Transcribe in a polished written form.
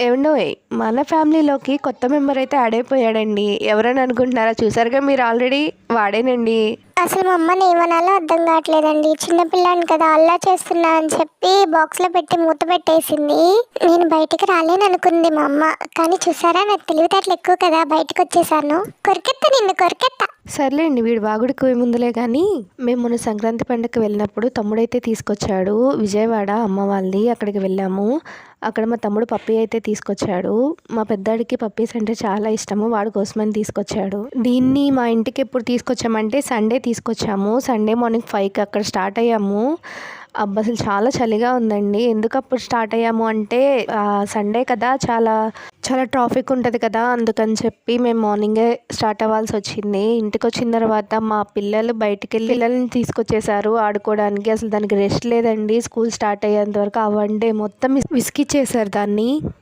ఏవండోయ్ మన ఫ్యామిలీలోకి కొత్త మెంబర్ అయితే యాడ్ అయిపోయాడండి. ఎవరని అనుకుంటున్నారా? చూసారుగా మీరు ఆల్రెడీ వాడేనండి. అసలు మా అమ్మని ఏమనాలో అర్థం కావట్లేదండి. చిన్నపిల్లాని కదా అల్లా చేస్తున్నా అని చెప్పి బాక్స్లో పెట్టి మూత పెట్టేసింది. నేను బయటికి రాలేను అనుకుంది మా అమ్మ. కానీ చూసారా, నాకు తెలివితేటలు ఎక్కువ కదా, బయటకు వచ్చేసాను. కొరికెత్తా, నిన్ను కొరికెత్తా. సర్లేండి, వీడు వాగుడికి ఏముందులే కానీ, మేము మొన్న సంక్రాంతి పండుగకి వెళ్ళినప్పుడు తమ్ముడైతే తీసుకొచ్చాడు విజయవాడ అమ్మ వాళ్ళది. అక్కడికి వెళ్ళాము. అక్కడ మా తమ్ముడు పప్పీ అయితే తీసుకొచ్చాడు. మా పెద్దాడికి పప్పీస్ అంటే చాలా ఇష్టము, వాడి కోసమని తీసుకొచ్చాడు. దీన్ని మా ఇంటికి ఎప్పుడు తీసుకొచ్చామంటే సండే తీసుకొచ్చాము. సండే మార్నింగ్ 5కి అక్కడ స్టార్ట్ అయ్యాము. అబ్బా అసలు చాలా చలిగా ఉందండి. ఎందుకు అప్పుడు స్టార్ట్ అయ్యాము అంటే సండే కదా, చాలా చాలా ట్రాఫిక్ ఉంటుంది కదా, అందుకని చెప్పి మేము మార్నింగే స్టార్ట్ అవ్వాల్సి వచ్చింది. ఇంటికి వచ్చిన తర్వాత మా పిల్లలు బయటికి వెళ్ళి పిల్లల్ని తీసుకొచ్చేసారు ఆడుకోవడానికి. అసలు దానికి రెస్ట్ లేదండి. స్కూల్ స్టార్ట్ అయ్యేంత వరకు ఆ వన్ డే మొత్తం విసిగిచ్చేసారు దాన్ని.